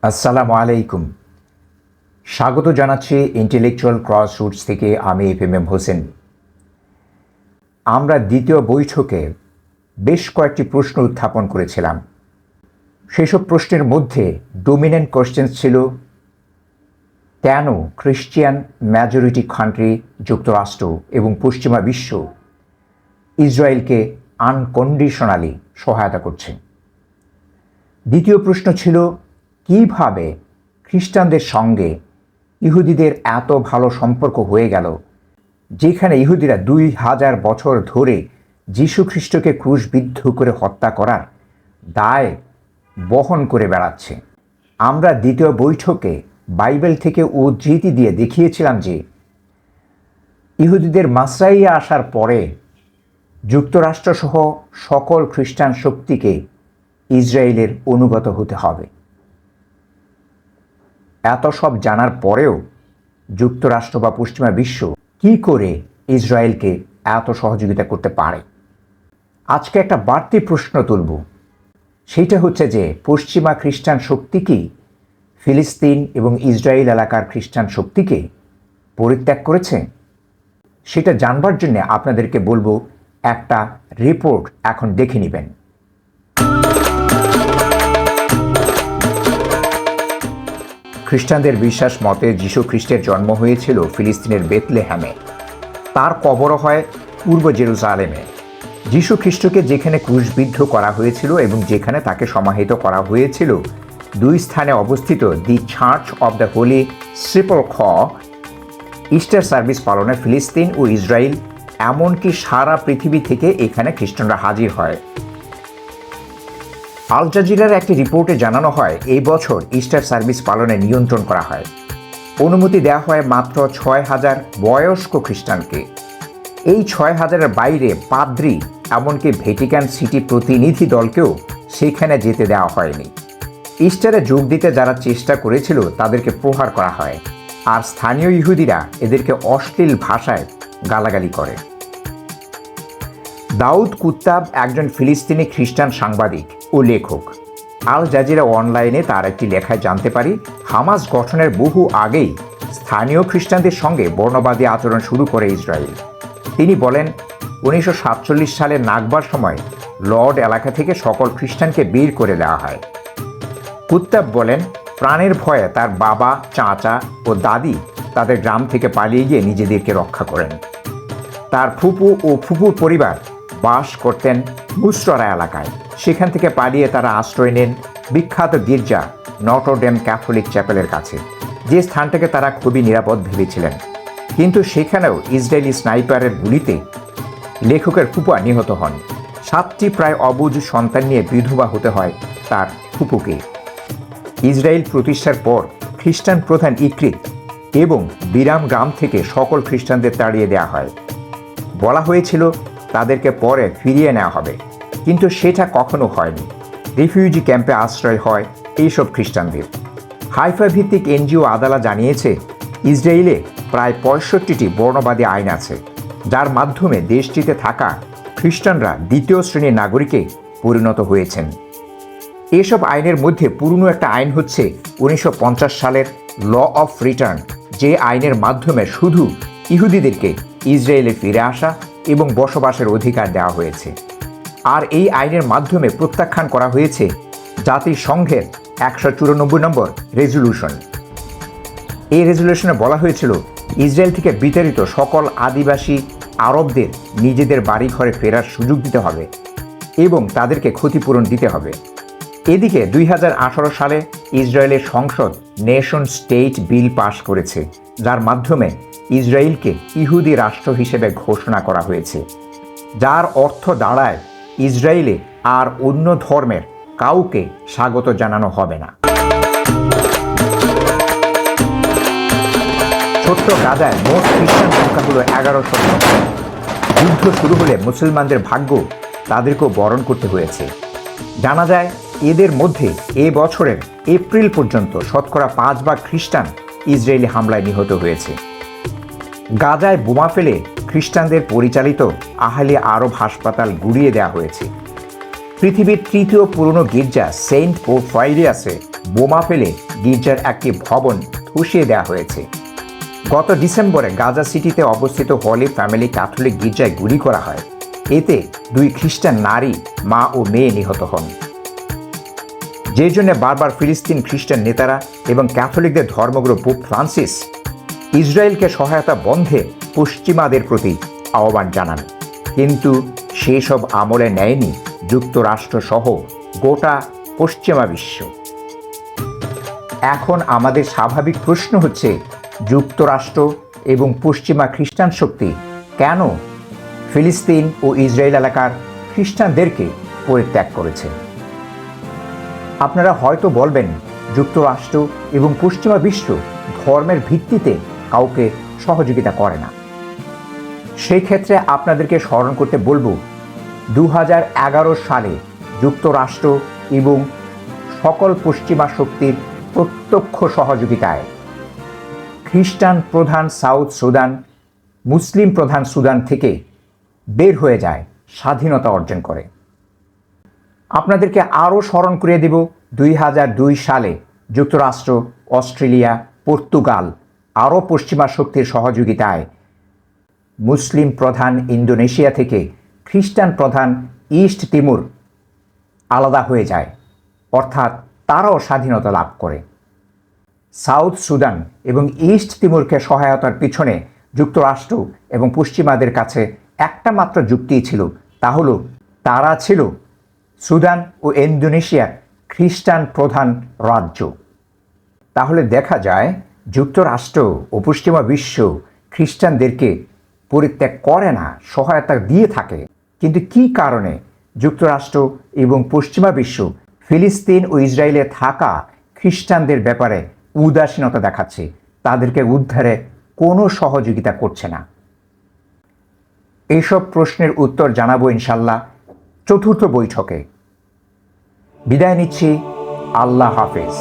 আসসালামু আলাইকুম। স্বাগত জানাচ্ছি ইন্টেলেকচুয়াল ক্রসরুটস থেকে। আমি এফএমএম হোসেন। আমরা দ্বিতীয় বৈঠকে বেশ কয়েকটি প্রশ্ন উত্থাপন করেছিলাম। সেসব প্রশ্নের মধ্যে ডমিনেন্ট কোয়েশ্চেন ছিল, কেন খ্রিস্টিয়ান মেজরিটি কান্ট্রি যুক্তরাষ্ট্র এবং পশ্চিমা বিশ্ব ইসরায়েলকে আনকন্ডিশনালি সহায়তা করছে। দ্বিতীয় প্রশ্ন ছিল, কিভাবে খ্রিস্টানদের সঙ্গে ইহুদিদের এত ভালো সম্পর্ক হয়ে গেল, যেখানে ইহুদিরা 2000 বছর ধরে যীশু খ্রিস্টকে ক্রুশবিদ্ধ করে হত্যা করার দায় বহন করে বেড়াচ্ছে। আমরা দ্বিতীয় বৈঠকে বাইবেল থেকে উদ্ধৃতি দিয়ে দেখিয়েছিলাম যে ইহুদিদের মাসরাইয়ে আসার পরে যুক্তরাষ্ট্রসহ সকল খ্রিস্টান শক্তিকে ইসরায়েলের অনুগত হতে হবে। এত সব জানার পরেও যুক্তরাষ্ট্র বা পশ্চিমা বিশ্ব কি করে ইসরায়েলকে এত সহযোগিতা করতে পারে? আজকে একটা বাড়তি প্রশ্ন তুলব। সেইটা হচ্ছে যে পশ্চিমা খ্রিস্টান শক্তি কি ফিলিস্তিন এবং ইসরায়েল এলাকার খ্রিস্টান শক্তিকে পরিত্যাগ করেছে? সেটা জানবার জন্য আপনাদেরকে বলবো, একটা রিপোর্ট এখন দেখে নেবেন। খ্রিস্টানদের বিশ্বাস মতে যীশু খ্রিস্টের জন্ম হয়েছিল ফিলিস্তিনের বেথলেহেমে। তার কবরও হয় পূর্ব জেরুজালেমে। যীশু খ্রিস্টকে যেখানে ক্রুশবিদ্ধ করা হয়েছিল এবং যেখানে তাকে সমাহিত করা হয়েছিল, দুই স্থানে অবস্থিত the church of the holy sepulchre Easter service পালনে ফিলিস্তিন ও ইসরায়েল, এমনকি সারা পৃথিবী থেকে এখানে খ্রিস্টানরা হাজির হয়। আল জাজিরার একটি রিপোর্টে জানানো হয়, এই বছর ইস্টার সার্ভিস পালনে নিয়ন্ত্রণ করা হয়। অনুমতি দেওয়া হয় মাত্র 6000 বয়স্ক খ্রিস্টানকে। এই 6000-এর বাইরে পাদ্রি, এমনকি ভ্যাটিকান সিটি প্রতিনিধি দলকেও সেখানে যেতে দেওয়া হয়নি। ইস্টারে যোগ দিতে যারা চেষ্টা করেছিল তাদেরকে প্রহার করা হয়, আর স্থানীয় ইহুদিরা এদেরকে অশ্লীল ভাষায় গালাগালি করে। দাউদ কুত্তাব একজন ফিলিস্তিনি খ্রিস্টান সাংবাদিক ও লেখক। আল জাজিরা অনলাইনে তার একটি লেখায় জানতে পারি, হামাস গঠনের বহু আগেই স্থানীয় খ্রিস্টানদের সঙ্গে বর্ণবাদী আচরণ শুরু করে ইসরায়েল। তিনি বলেন, 1947 সালের নাগবার সময় লর্ড এলাকা থেকে সকল খ্রিস্টানকে বের করে দেওয়া হয়। কুত্তাব বলেন, প্রাণের ভয়ে তার বাবা, চাচা ও দাদি তাদের গ্রাম থেকে পালিয়ে গিয়ে নিজেদেরকে রক্ষা করেন। তার ফুপু ও ফুপুর পরিবার বাস করতেন মুসরা এলাকায়। সেখান থেকে পালিয়ে তারা আশ্রয় নেন বিখ্যাত গির্জা নটর ডেম ক্যাথলিক চ্যাপেলের কাছে, যে স্থানটাকে তারা খুবই নিরাপদ ভেবেছিলেন। কিন্তু সেখানেও ইসরায়েলি স্নাইপারের গুলিতে লেখকের ফুপা নিহত হন। 7টি প্রায় অবুঝ সন্তান নিয়ে বিধবা হতে হয় তার ফুপুকে। ইসরায়েল প্রতিষ্ঠার পর খ্রিস্টান প্রধান ইক্রিত এবং বিরাম গ্রাম থেকে সকল খ্রিস্টানদের তাড়িয়ে দেওয়া হয়। বলা হয়েছিল তাদেরকে পরে ফিরিয়ে নেওয়া হবে, কিন্তু সেটা কখনো হয়নি। রিফিউজি ক্যাম্পে আশ্রয় হয় এইসব খ্রিস্টানদের। হাইফা ভিত্তিক এনজিও আদালা জানিয়েছে, ইসরায়েলে প্রায় 65টি বর্ণবাদী আইন আছে, যার মাধ্যমে দেশটিতে থাকা খ্রিস্টানরা দ্বিতীয় শ্রেণীর নাগরিকে পরিণত হয়েছেন। এসব আইনের মধ্যে পুরনো একটা আইন হচ্ছে 1950 সালের ল অফ রিটার্ন, যে আইনের মাধ্যমে শুধু ইহুদিদেরকে ইসরায়েলে ফিরে আসা এবং বসবাসের অধিকার দেওয়া হয়েছে। আর এই আইনের মাধ্যমে প্রত্যাখ্যান করা হয়েছে জাতিসংঘের 194 নম্বর রেজলিউশন। এই রেজলিউশনে বলা হয়েছিল, ইসরায়েল থেকে বিতাড়িত সকল আদিবাসী আরবদের নিজেদের বাড়িঘরে ফেরার সুযোগ দিতে হবে এবং তাদেরকে ক্ষতিপূরণ দিতে হবে। এদিকে 2018 সালে ইসরায়েলের সংসদ নেশন স্টেট বিল পাশ করেছে, যার মাধ্যমে ইসরায়েলকে ইহুদি রাষ্ট্র হিসেবে ঘোষণা করা হয়েছে, যার অর্থ দাঁড়ায় ইসরায়েলে আর অন্য ধর্মের কাউকে স্বাগত জানানো হবে না। ছোট্ট গাজায় মোট খ্রিস্টান সংখ্যা হলো 1100। যুদ্ধ শুরু হলে মুসলমানদের ভাগ্য তাদেরকেও বরণ করতে হয়েছে। জানা যায় এদের মধ্যে এ বছরের এপ্রিল পর্যন্ত শতকরা 5 ভাগ খ্রিস্টান ইসরায়েলি হামলায় নিহত হয়েছে। গাজায় বোমা ফেলে খ্রিস্টানদের পরিচালিত আহলি আরব হাসপাতাল গুড়িয়ে দেওয়া হয়েছে। পৃথিবীর তৃতীয় পুরনো গির্জা সেন্ট পোরফাইরিয়াসে বোমা ফেলে গির্জার একটি ভবন ধসিয়ে দেওয়া হয়েছে। গত ডিসেম্বরে গাজা সিটিতে অবস্থিত হলি ফ্যামিলি ক্যাথলিক গির্জায় গুলি করা হয়। এতে 2 খ্রিস্টান নারী, মা ও মেয়ে নিহত হন। যে জন্য বারবার ফিলিস্তিন খ্রিস্টান নেতারা এবং ক্যাথলিকদের ধর্মগুরু পোপ ফ্রান্সিস ইসরায়েলকে সহায়তা বন্ধে পশ্চিমাদের প্রতি আহ্বান জানান, কিন্তু সেসব আমলে নেয়নি যুক্তরাষ্ট্র সহ গোটা পশ্চিমা বিশ্ব। এখন আমাদের স্বাভাবিক প্রশ্ন হচ্ছে, যুক্তরাষ্ট্র এবং পশ্চিমা খ্রিস্টান শক্তি কেন ফিলিস্তিন ও ইসরায়েল এলাকার খ্রিস্টানদেরকে পরিত্যাগ করেছে? আপনারা হয়তো বলবেন, যুক্তরাষ্ট্র এবং পশ্চিমা বিশ্ব ধর্মের ভিত্তিতে কাউকে সহযোগিতা করে না। সেই ক্ষেত্রে আপনাদেরকে স্মরণ করতে বলবো, 2011 সালে যুক্তরাষ্ট্র এবং সকল পশ্চিমা শক্তির প্রত্যক্ষ সহযোগিতায় খ্রিস্টান প্রধান সাউথ সুদান মুসলিম প্রধান সুদান থেকে বের হয়ে যায়, স্বাধীনতা অর্জন করে। আপনাদেরকে আরও স্মরণ করিয়ে দেব, 2002 সালে যুক্তরাষ্ট্র, অস্ট্রেলিয়া, পর্তুগাল আরও পশ্চিমা শক্তির সহযোগিতায় মুসলিম প্রধান ইন্দোনেশিয়া থেকে খ্রিস্টান প্রধান ইস্ট তিমুর আলাদা হয়ে যায়, অর্থাৎ তারাও স্বাধীনতা লাভ করে। সাউথ সুদান এবং ইস্ট তিমুরকে সহায়তার পিছনে যুক্তরাষ্ট্র এবং পশ্চিমাদের কাছে একটা মাত্র যুক্তিই ছিল, তা হলো তারা ছিল সুদান ও ইন্দোনেশিয়ার খ্রিস্টান প্রধান রাজ্য। তাহলে দেখা যায় যুক্তরাষ্ট্র ও পশ্চিমা বিশ্ব খ্রিস্টানদেরকে পরিত্যাগ করে না, সহায়তা দিয়ে থাকে। কিন্তু কী কারণে যুক্তরাষ্ট্র এবং পশ্চিমা বিশ্ব ফিলিস্তিন ও ইসরায়েলে থাকা খ্রিস্টানদের ব্যাপারে উদাসীনতা দেখাচ্ছে, তাদেরকে উদ্ধারে কোনো সহযোগিতা করছে না? এইসব প্রশ্নের উত্তর জানাবো ইনশাল্লাহ 4র্থ বৈঠকে। বিদায় নিচ্ছি, আল্লাহ হাফেজ।